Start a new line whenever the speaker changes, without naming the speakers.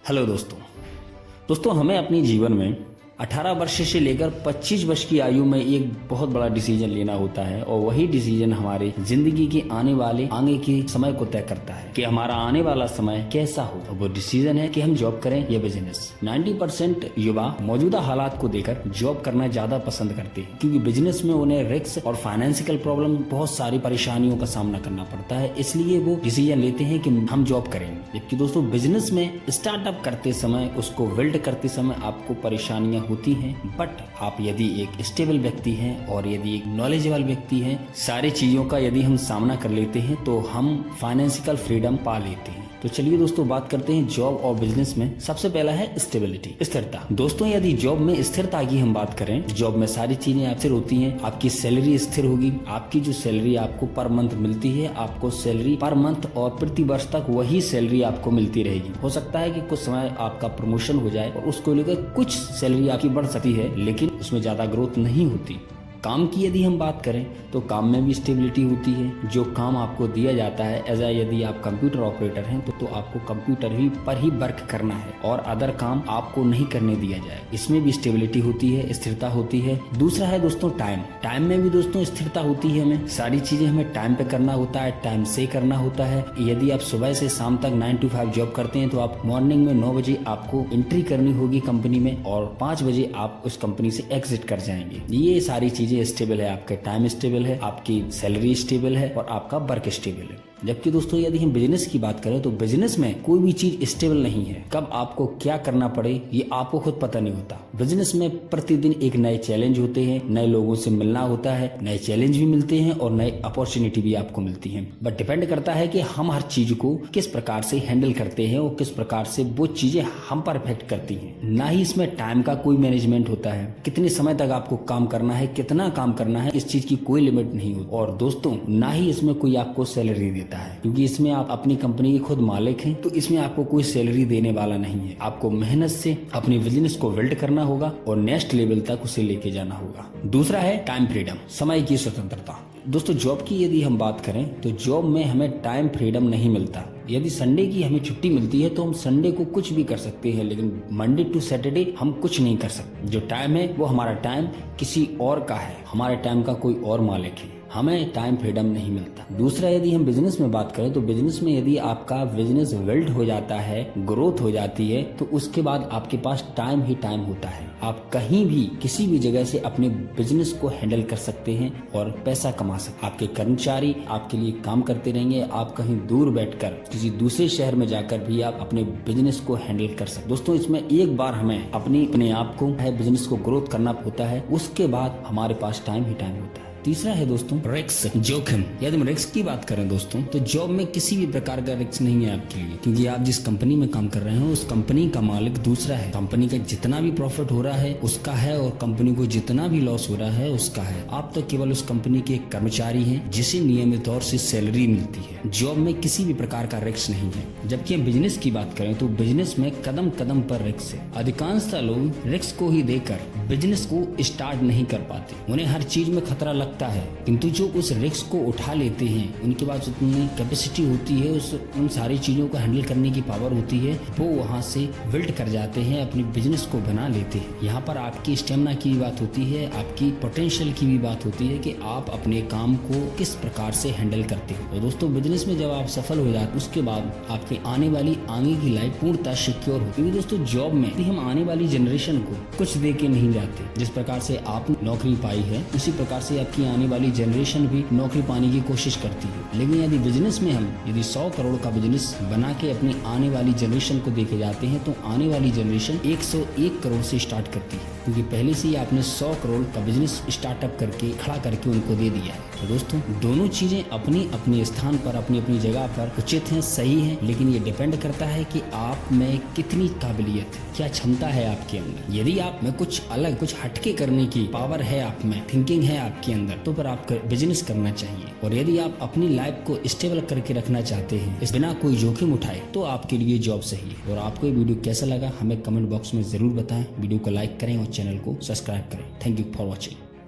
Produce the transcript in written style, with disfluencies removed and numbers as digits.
Hello दोस्तों हमें अपने जीवन में 18 वर्ष से लेकर 25 वर्ष की आयु में एक बहुत बड़ा डिसीजन लेना होता है और वही डिसीजन हमारे जिंदगी के आगे के समय को तय करता है कि हमारा आने वाला समय कैसा हो। और वो डिसीजन है कि हम जॉब करें या बिजनेस। 90% युवा मौजूदा हालात को देखकर जॉब करना ज्यादा पसंद करते हैं, क्योंकि बिजनेस में उन्हें रिस्क और फाइनेंशियल प्रॉब्लम, बहुत सारी परेशानियों का सामना करना पड़ता है, इसलिए वो डिसीजन लेते हैं कि हम जॉब करेंगे। जबकि दोस्तों बिजनेस में स्टार्टअप करते समय, उसको बिल्ड करते समय आपको परेशानियां होती हैं, बट आप यदि एक स्टेबल व्यक्ति हैं और यदि एक नॉलेजेबल व्यक्ति हैं, सारी चीजों का यदि हम सामना कर लेते हैं तो हम फाइनेंशियल फ्रीडम पा लेते हैं। तो चलिए दोस्तों बात करते हैं जॉब और बिजनेस में। सबसे पहला है स्टेबिलिटी, स्थिरता। दोस्तों यदि जॉब में स्थिरता की हम बात करें, जॉब में सारी चीजें स्थिर होती हैं। आपकी सैलरी स्थिर होगी, आपकी जो सैलरी आपको पर मंथ मिलती है, आपको सैलरी पर मंथ और प्रति वर्ष तक वही सैलरी आपको मिलती रहेगी। हो सकता है कि कुछ समय आपका प्रमोशन हो जाए और उसको लेकर कुछ सैलरी आपकी बढ़ सकती है, लेकिन उसमें ज्यादा ग्रोथ नहीं होती। काम की यदि हम बात करें तो काम में भी स्टेबिलिटी होती है। जो काम आपको दिया जाता है यदि आप कंप्यूटर ऑपरेटर हैं तो आपको कंप्यूटर पर ही वर्क करना है और अदर काम आपको नहीं करने दिया जाए। इसमें भी स्टेबिलिटी होती है, स्थिरता होती है। दूसरा है दोस्तों टाइम में भी दोस्तों स्थिरता होती है। हमें सारी चीजें हमें टाइम पे करना होता है, टाइम से करना होता है। यदि आप सुबह से शाम तक 9 to 5 जॉब करते हैं तो आप मॉर्निंग में 9 बजे आपको एंट्री करनी होगी कंपनी में और 5 बजे आप उस कंपनी से एग्जिट कर जाएंगे। ये सारी चीजें स्टेबल है, आपका टाइम स्टेबल है, आपकी सैलरी स्टेबल है और आपका वर्क स्टेबल है। जबकि दोस्तों यदि हम बिजनेस की बात करें तो बिजनेस में कोई भी चीज स्टेबल नहीं है। कब आपको क्या करना पड़े ये आपको खुद पता नहीं होता। बिजनेस में प्रतिदिन एक नए चैलेंज होते हैं, नए लोगों से मिलना होता है, नए चैलेंज भी मिलते हैं और नए अपॉर्चुनिटी भी आपको मिलती है। बट डिपेंड करता है कि हम हर चीज को किस प्रकार से हैंडल करते हैं और किस प्रकार से वो चीजें हम पर इफेक्ट करती हैं। ना ही इसमें टाइम का कोई मैनेजमेंट होता है, कितने समय तक आपको काम करना है, कितना काम करना है, इस चीज की कोई लिमिट नहीं होती। और दोस्तों ना ही इसमें कोई आपको सैलरी देता है, क्योंकि इसमें आप अपनी कंपनी के खुद मालिक हैं, तो इसमें आपको कोई सैलरी देने वाला नहीं है। आपको मेहनत से अपनी बिजनेस को बिल्ड करना होगा और नेक्स्ट लेवल तक उसे लेके जाना होगा। दूसरा है टाइम फ्रीडम, समय की स्वतंत्रता। दोस्तों जॉब की यदि हम बात करें तो जॉब में हमें टाइम फ्रीडम नहीं मिलता। यदि संडे की हमें छुट्टी मिलती है तो हम संडे को कुछ भी कर सकते हैं, लेकिन मंडे टू सैटरडे हम कुछ नहीं कर सकते। जो टाइम है वो हमारा टाइम किसी और का है, हमारे टाइम का कोई और मालिक है, हमें टाइम फ्रीडम नहीं मिलता। दूसरा यदि हम बिजनेस में बात करें तो बिजनेस में यदि आपका बिजनेस बिल्ड हो जाता है, ग्रोथ हो जाती है, तो उसके बाद आपके पास टाइम ही टाइम होता है। आप कहीं भी किसी भी जगह से अपने बिजनेस को हैंडल कर सकते हैं और पैसा कमा सकते हैं। आपके कर्मचारी आपके लिए काम करते रहेंगे, आप कहीं दूर बैठकर किसी दूसरे शहर में जाकर भी आप अपने बिजनेस को हैंडल कर सकते। दोस्तों इसमें एक बार हमें अपने आप को बिजनेस को ग्रोथ करना होता है, उसके बाद हमारे पास टाइम ही टाइम होता है। तीसरा है दोस्तों रिस्क, जोखिम। यदि हम रिस्क की बात करें दोस्तों तो जॉब में किसी भी प्रकार का रिस्क नहीं है आपके लिए, क्योंकि आप जिस कंपनी में काम कर रहे हैं उस कंपनी का मालिक दूसरा है। कंपनी का जितना भी प्रॉफिट हो रहा है उसका है और कंपनी को जितना भी लॉस हो रहा है उसका है। आप तो केवल उस कंपनी के कर्मचारी हैं जिसे नियमित तौर से सैलरी मिलती है। जॉब में किसी भी प्रकार का रिस्क नहीं है। जबकि हम बिजनेस की बात करें तो बिजनेस में कदम कदम पर रिस्क है। अधिकांशतः लोग रिस्क को ही देकर बिजनेस को स्टार्ट नहीं कर पाते। उन्हें हर चीज में खतरा लगता है, किंतु जो उस रिस्क को उठा लेते हैं उनके पास उतनी कैपेसिटी होती है, उन सारी चीजों को हैंडल करने की पावर होती है, वो वहां से बिल्ड कर जाते हैं, अपने बिजनेस को बना लेते हैं। यहाँ पर आपकी स्टेमिना की भी बात होती है, आपकी पोटेंशियल की भी बात होती है कि आप अपने काम को किस प्रकार से हैंडल करते हो। और दोस्तों बिजनेस में जब आप सफल हो जाते उसके बाद आपकी आने वाली आगे की लाइफ पूर्णतः सिक्योर होती है। क्योंकि दोस्तों जॉब में हम आने वाली जनरेशन को कुछ दे के नहीं जाते। जिस प्रकार से आपने नौकरी पाई है उसी प्रकार से आपकी आने वाली जनरेशन भी नौकरी पाने की कोशिश करती है। लेकिन यदि बिजनेस में हम 100 करोड़ का बिजनेस बना के अपनी आने वाली जनरेशन को देके जाते हैं तो आने वाली जनरेशन 101 करोड़ से स्टार्ट करती है, क्योंकि पहले से ही आपने 100 करोड़ का बिजनेस स्टार्टअप करके खड़ा करके उनको दे दिया है। तो दोस्तों दोनों चीजें अपनी अपने स्थान पर, अपनी अपनी जगह पर उचित हैं, सही हैं, लेकिन ये डिपेंड करता है कि आप में कितनी काबिलियत है, क्या क्षमता है आपके अंदर। यदि आप में कुछ अलग, कुछ हटके करने की पावर है, आप में थिंकिंग है आपके अंदर, तो फिर आप बिजनेस करना चाहिए। और यदि आप अपनी लाइफ को स्टेबल करके रखना चाहते हैं इस बिना कोई जोखिम उठाए तो आपके लिए जॉब सही है। और आपको ये वीडियो कैसा लगा हमें कमेंट बॉक्स में जरूर बताएं। वीडियो को लाइक करें और चैनल को सब्सक्राइब करें। Thank you for watching.